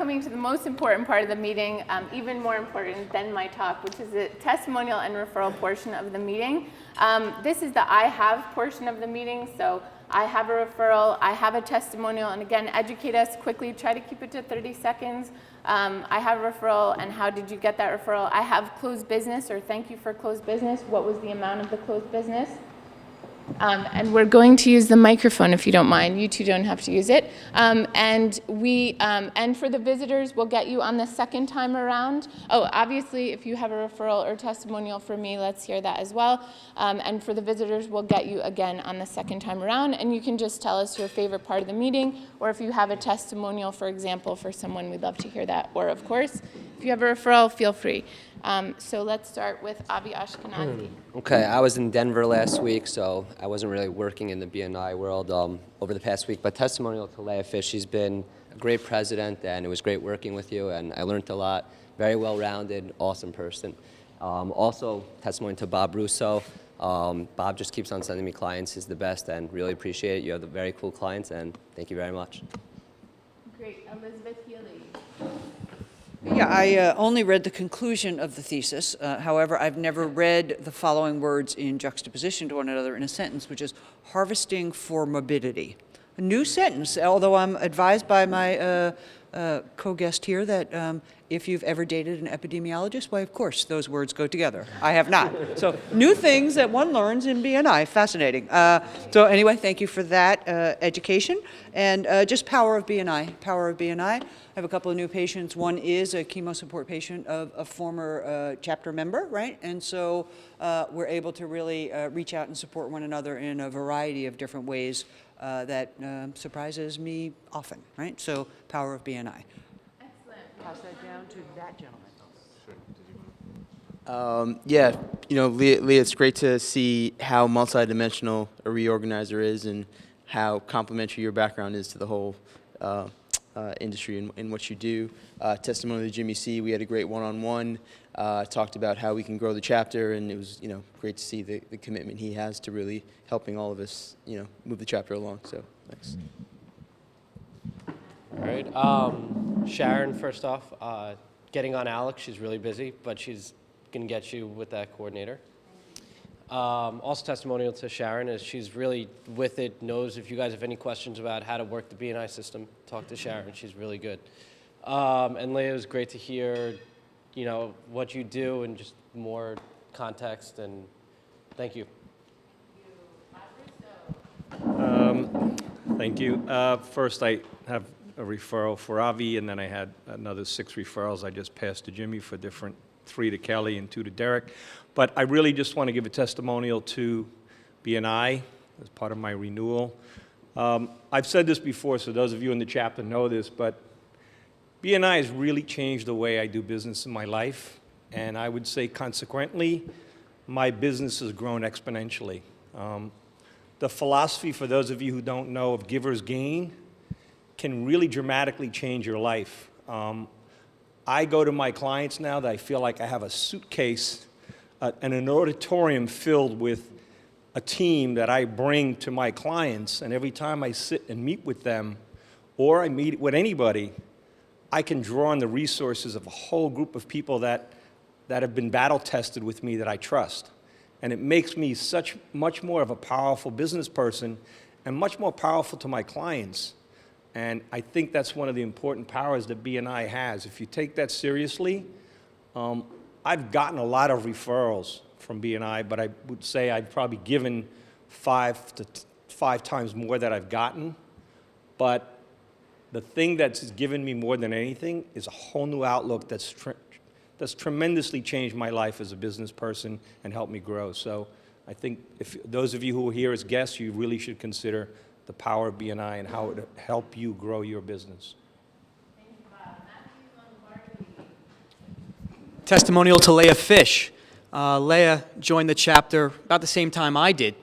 coming to the most important part of the meeting, even more important than my talk, which is the testimonial and referral portion of the meeting. This is the I have portion of the meeting, so I have a referral, I have a testimonial, and again, educate us quickly, try to keep it to 30 seconds. I have a referral, and how did you get that referral? I have closed business, or thank you for closed business. What was the amount of the closed business? And we're going to use the microphone if you don't mind. You two don't have to use it. And for the visitors, we'll get you on the second time around. Oh, obviously, if you have a referral or testimonial for me, let's hear that as well. And for the visitors, we'll get you again on the second time around. And you can just tell us your favorite part of the meeting, or if you have a testimonial, for example, for someone, we'd love to hear that. Or, of course, if you have a referral, feel free. So let's start with Avi Ashkenazi. Okay, I was in Denver last week, so I wasn't really working in the BNI world over the past week. But testimonial to Leah Fisch. She's been a great president, and it was great working with you, and I learned a lot. Very well-rounded, awesome person. Also, testimony to Bob Russo. Bob just keeps on sending me clients. He's the best, and really appreciate it. You have very cool clients, and thank you very much. Great. Elizabeth Healy. Yeah, I only read the conclusion of the thesis. However, I've never read the following words in juxtaposition to one another in a sentence, which is harvesting for morbidity. A new sentence, although I'm advised by my co-guest here that if you've ever dated an epidemiologist, why, of course, those words go together. I have not. So new things that one learns in BNI. Fascinating. So anyway, thank you for that education. And just power of BNI. Power of BNI. I have a couple of new patients. One is a chemo support patient of a former chapter member, right? And so we're able to really reach out and support one another in a variety of different ways that surprises me often, right? So power of BNI. Excellent. Pass that down to that gentleman. Yeah, Leah, it's great to see how multidimensional a reorganizer is and how complementary your background is to the whole industry and what you do. Testimony to Jimmy C, we had a great one-on-one, talked about how we can grow the chapter, and it was great to see the commitment he has to really helping all of us move the chapter along. So thanks. All right, Sharon, first off, getting on Alex, she's really busy, but she's going to get you with that coordinator. Also testimonial to Sharon is she's really with it, knows if you guys have any questions about how to work the BNI system, talk to Sharon, she's really good. And Leah, it was great to hear, what you do and just more context, and thank you. Thank you. First, I have a referral for Avi, and then I had another 6 referrals I just passed to Jimmy for different, 3 to Kelly and 2 to Derek. But I really just want to give a testimonial to BNI as part of my renewal. I've said this before, so those of you in the chapter know this, but BNI has really changed the way I do business in my life, and I would say consequently, my business has grown exponentially. The philosophy, for those of you who don't know, of giver's gain can really dramatically change your life. I go to my clients now that I feel like I have a suitcase and an auditorium filled with a team that I bring to my clients, and every time I sit and meet with them, or I meet with anybody, I can draw on the resources of a whole group of people that have been battle-tested with me that I trust. And it makes me much more of a powerful business person and much more powerful to my clients. And I think that's one of the important powers that BNI has. If you take that seriously, I've gotten a lot of referrals from BNI, but I would say I've probably given 5 times more that I've gotten. But the thing that's given me more than anything is a whole new outlook that's tremendously changed my life as a business person and helped me grow. So I think if those of you who are here as guests, you really should consider the power of BNI and how it will help you grow your business. Thank you, Bob. Matthew Lombardi. Testimonial to Leah Fisch. Leah joined the chapter about the same time I did,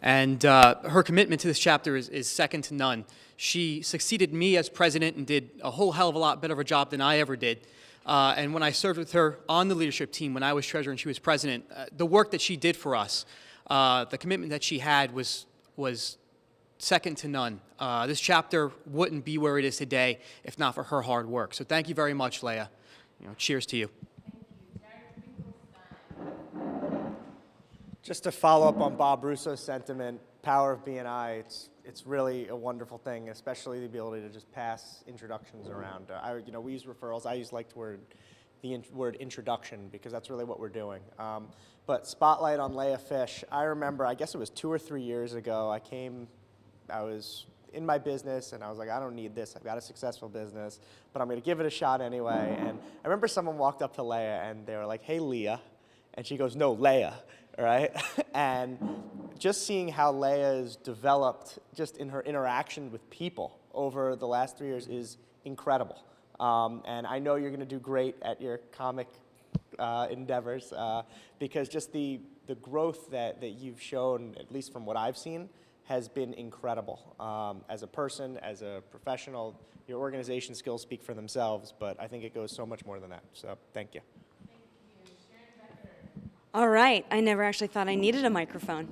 and her commitment to this chapter is second to none. She succeeded me as president and did a whole hell of a lot better of a job than I ever did. And when I served with her on the leadership team, when I was treasurer and she was president, the work that she did for us, the commitment that she had was second to none. This chapter wouldn't be where it is today if not for her hard work. So thank you very much, Leah. Cheers to you. Just to follow up on Bob Russo's sentiment, power of BNI, it's really a wonderful thing, especially the ability to just pass introductions around. We use referrals. I use the word introduction because that's really what we're doing. But spotlight on Leah Fisch. I remember, I guess it was 2 or 3 years ago, I was in my business and I was like, I don't need this. I've got a successful business, but I'm going to give it a shot anyway. And I remember someone walked up to Leah and they were like, hey, Leah. And she goes, no, Leah, right? And just seeing how Leah has developed just in her interaction with people over the last 3 years is incredible. And I know you're going to do great at your comic endeavors because just the growth that you've shown, at least from what I've seen, has been incredible. As a person, as a professional, your organization skills speak for themselves, but I think it goes so much more than that. So thank you. All right, I never actually thought I needed a microphone.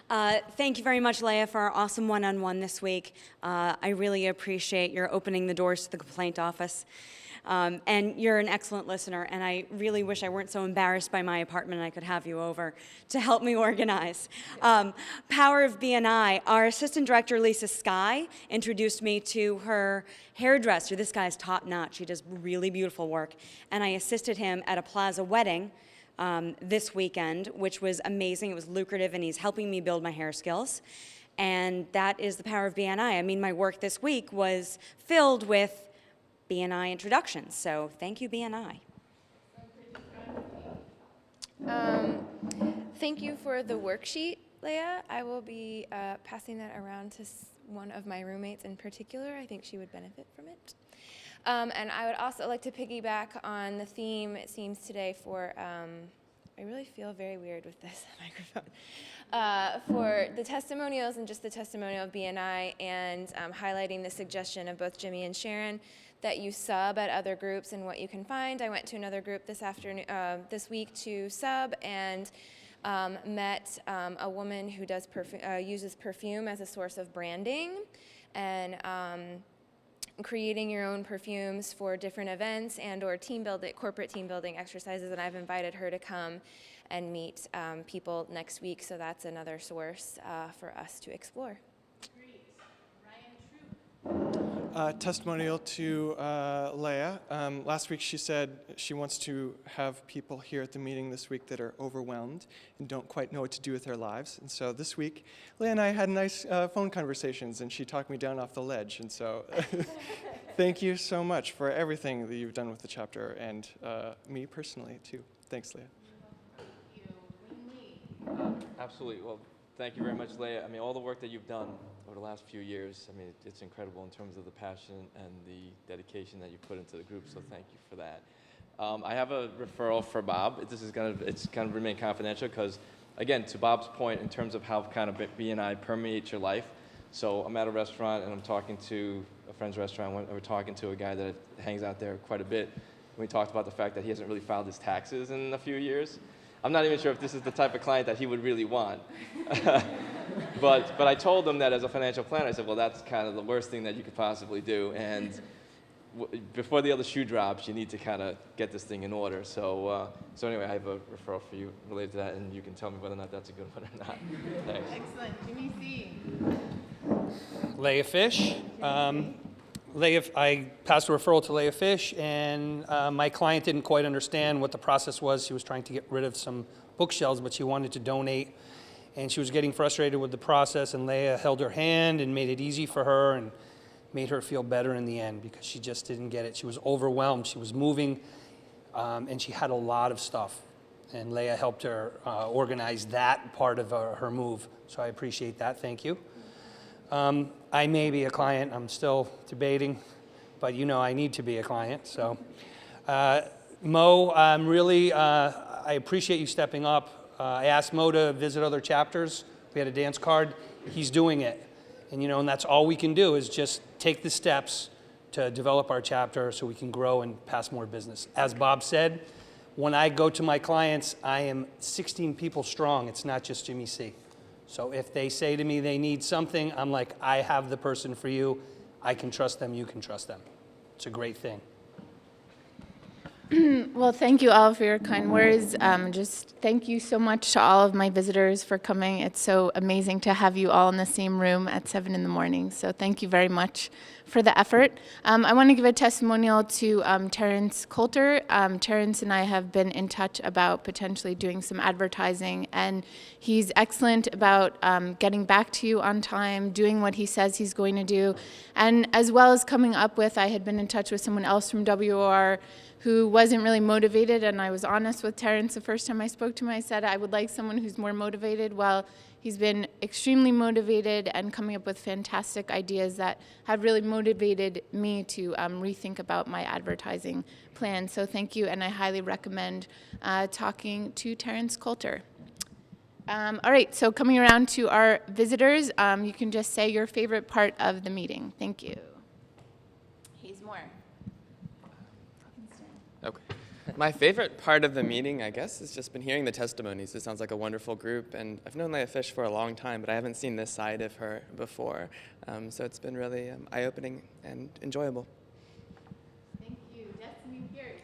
Thank you very much, Leah, for our awesome one-on-one this week. I really appreciate your opening the doors to the complaint office. And you're an excellent listener, and I really wish I weren't so embarrassed by my apartment and I could have you over to help me organize. Power of BNI, our assistant director, Lisa Skye, introduced me to her hairdresser. This guy's top-notch. He does really beautiful work. And I assisted him at a plaza wedding this weekend, which was amazing. It was lucrative, and he's helping me build my hair skills. And that is the power of BNI. I mean, my work this week was filled with BNI introductions. So thank you, BNI. Thank you for the worksheet, Leah. I will be passing that around to one of my roommates in particular. I think she would benefit from it. And I would also like to piggyback on the theme, it seems today, for, I really feel very weird with this microphone, for the testimonials and just the testimonial of BNI, and highlighting the suggestion of both Jimmy and Sharon that you sub at other groups and what you can find. I went to another group this week to sub, and met a woman who does uses perfume as a source of branding, and creating your own perfumes for different events and or corporate team building exercises, and I've invited her to come and meet people next week, so that's another source for us to explore. Testimonial to Leah. Last week she said she wants to have people here at the meeting this week that are overwhelmed and don't quite know what to do with their lives. And so this week, Leah and I had nice phone conversations, and she talked me down off the ledge. And so thank you so much for everything that you've done with the chapter, and me personally too. Thanks, Leah. Absolutely. Well, thank you very much, Leah. I mean, all the work that you've done over the last few years, I mean, it's incredible in terms of the passion and the dedication that you put into the group, so thank you for that. I have a referral for Bob. It's going to remain confidential because, again, to Bob's point, in terms of how kind of BNI permeates your life. So I'm at a restaurant and I'm talking to a friend's restaurant, and we're talking to a guy that hangs out there quite a bit. And we talked about the fact that he hasn't really filed his taxes in a few years. I'm not even sure if this is the type of client that he would really want. But I told him that as a financial planner, I said, well, that's kind of the worst thing that you could possibly do. And before the other shoe drops, you need to kind of get this thing in order. So anyway, I have a referral for you related to that, and you can tell me whether or not that's a good one or not. Thanks. Excellent. Jimmy C. Leah Fisch. I passed a referral to Leah Fisch, and my client didn't quite understand what the process was. She was trying to get rid of some bookshelves, but she wanted to donate, and she was getting frustrated with the process, and Leah held her hand and made it easy for her and made her feel better in the end because she just didn't get it. She was overwhelmed. She was moving, and she had a lot of stuff, and Leah helped her organize that part of her move, so I appreciate that. Thank you. I may be a client. I'm still debating, but you know I need to be a client. So, Mo, I appreciate you stepping up. I asked Mo to visit other chapters. We had a dance card. He's doing it, and that's all we can do is just take the steps to develop our chapter so we can grow and pass more business. As Bob said, when I go to my clients, I am 16 people strong. It's not just Jimmy C. So if they say to me they need something, I'm like, I have the person for you. I can trust them, you can trust them. It's a great thing. Well, thank you all for your kind words. Just thank you so much to all of my visitors for coming. It's so amazing to have you all in the same room at 7 in the morning. So thank you very much for the effort. I want to give a testimonial to Terrence Coulter. Terrence and I have been in touch about potentially doing some advertising, and he's excellent about getting back to you on time, doing what he says he's going to do, and as well as coming up with, I had been in touch with someone else from WOR who wasn't really motivated, and I was honest with Terrence the first time I spoke to him. I said, I would like someone who's more motivated. Well, he's been extremely motivated and coming up with fantastic ideas that have really motivated me to rethink about my advertising plan. So thank you, and I highly recommend talking to Terrence Coulter. All right, so coming around to our visitors, you can just say your favorite part of the meeting. Thank you. He's more. Okay. My favorite part of the meeting, I guess, has just been hearing the testimonies. It sounds like a wonderful group, and I've known Leah Fisch for a long time, but I haven't seen this side of her before. So it's been really eye-opening and enjoyable. Thank you. Destiny Pierce.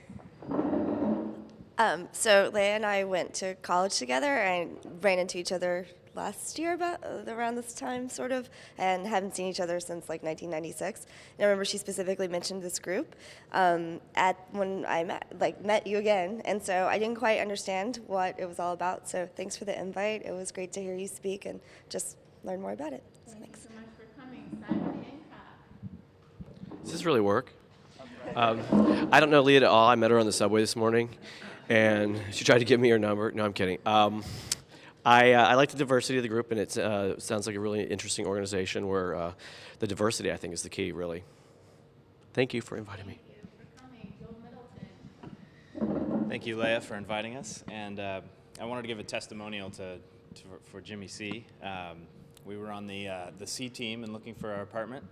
So Leah and I went to college together and ran into each other last year about around this time, sort of, and haven't seen each other since like 1996. And I remember she specifically mentioned this group at when I met you again, and so I didn't quite understand what it was all about. So thanks for the invite. It was great to hear you speak and just learn more about it. So thanks. Thank you so much for coming. Simon Hancock. Does this really work? I don't know Leah at all. I met her on the subway this morning, and she tried to give me her number. No, I'm kidding. I like the diversity of the group, and it sounds like a really interesting organization where the diversity, I think, is the key, really. Thank you for inviting me. Thank you for coming. Joe Middleton. Thank you, Leah, for inviting us. And I wanted to give a testimonial for Jimmy C. We were on the C team and looking for our apartment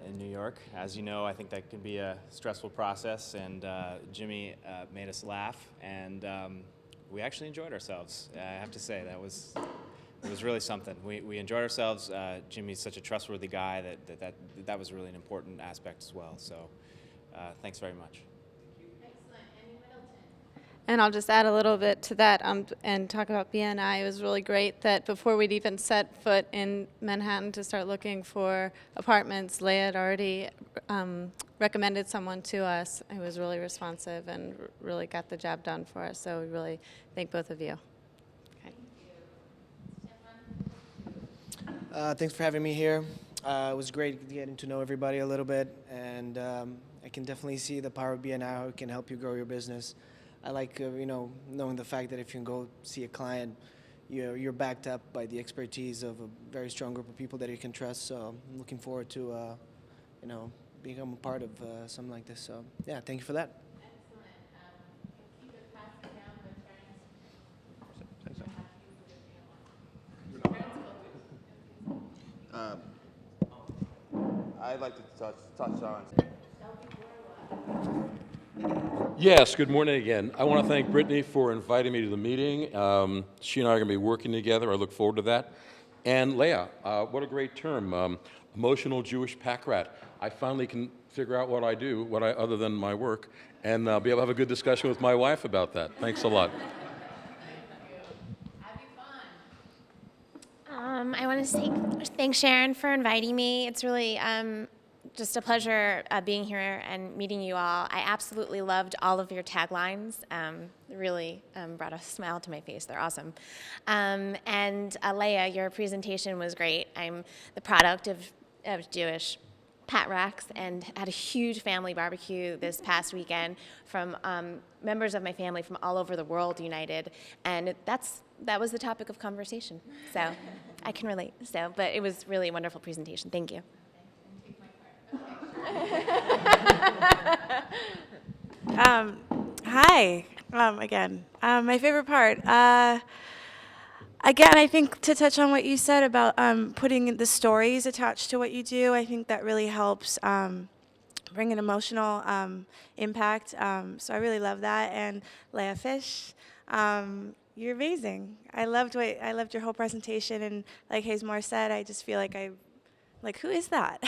in New York. As you know, I think that can be a stressful process, and Jimmy made us laugh, and we actually enjoyed ourselves. I have to say, it was really something. We enjoyed ourselves. Jimmy's such a trustworthy guy that was really an important aspect as well. So thanks very much. Excellent. Annie Middleton. And I'll just add a little bit to that and talk about BNI. It was really great that before we'd even set foot in Manhattan to start looking for apartments, Leah had already recommended someone to us who was really responsive and really got the job done for us. So we really thank both of you. Okay. Thanks for having me here. It was great getting to know everybody a little bit, and I can definitely see the power of BNI, how it can help you grow your business. I like, knowing the fact that if you can go see a client, you're backed up by the expertise of a very strong group of people that you can trust. So I'm looking forward to, become a part of something like this. So yeah, thank you for that. Excellent. Keep it passing down, but I'd like to touch on. Yes, good morning again. I want to thank Brittany for inviting me to the meeting. She and I are going to be working together. I look forward to that. And Leah, what a great term, emotional Jewish pack rat. I finally can figure out what I do, other than my work, and be able to have a good discussion with my wife about that. Thanks a lot. I want to thank Sharon for inviting me. It's really just a pleasure being here and meeting you all. I absolutely loved all of your taglines. Really brought a smile to my face. They're awesome. And Leah, your presentation was great. I'm the product of Jewish pat racks and had a huge family barbecue this past weekend from members of my family from all over the world united, and that was the topic of conversation. So I can relate. But it was really a wonderful presentation. Thank you. Hi, again. My favorite part. Again, I think to touch on what you said about putting the stories attached to what you do, I think that really helps bring an emotional impact. So I really love that. And Leah Fisch, you're amazing. I loved your whole presentation, and like Hayesmore said, I just feel like who is that?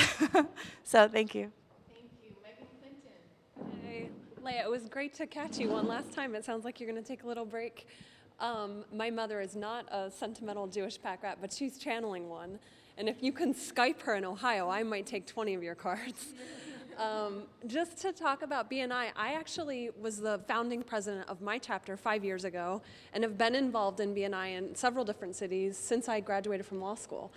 So thank you. Thank you. Megan Clinton. Hey, Leah, it was great to catch you one last time. It sounds like you're going to take a little break. My mother is not a sentimental Jewish pack rat, but she's channeling one. And if you can Skype her in Ohio, I might take 20 of your cards. Just to talk about BNI, I actually was the founding president of my chapter 5 years ago and have been involved in BNI in several different cities since I graduated from law school.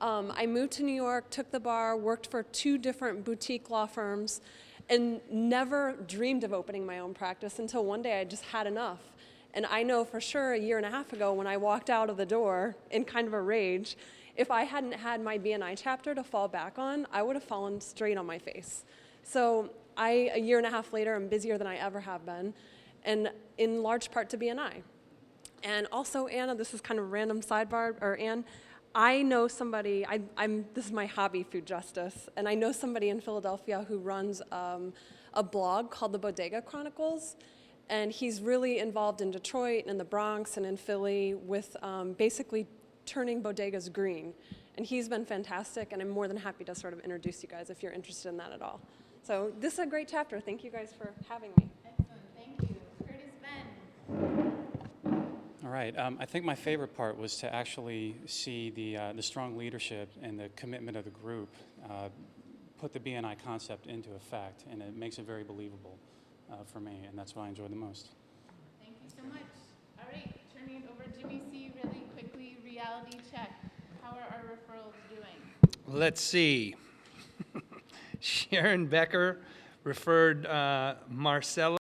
I moved to New York, took the bar, worked for 2 different boutique law firms, and never dreamed of opening my own practice until one day I just had enough. And I know for sure a year and a half ago when I walked out of the door in kind of a rage, if I hadn't had my BNI chapter to fall back on, I would have fallen straight on my face. So a year and a half later, I'm busier than I ever have been, and in large part to BNI. And also, Anna, this is kind of a random sidebar, or Ann, I know somebody, this is my hobby, food justice, and I know somebody in Philadelphia who runs a blog called the Bodega Chronicles, and he's really involved in Detroit and in the Bronx and in Philly with basically turning bodegas green. And he's been fantastic, and I'm more than happy to sort of introduce you guys if you're interested in that at all. So this is a great chapter. Thank you guys for having me. Excellent. Thank you. Curtis Ben. All right. I think my favorite part was to actually see the strong leadership and the commitment of the group put the BNI concept into effect, and it makes it very believable for me, and that's what I enjoyed the most. Thank you so much. All right, turning it over to Jimmy C. really quickly, reality check. How are our referrals doing? Let's see. Sharon Becker referred Marcella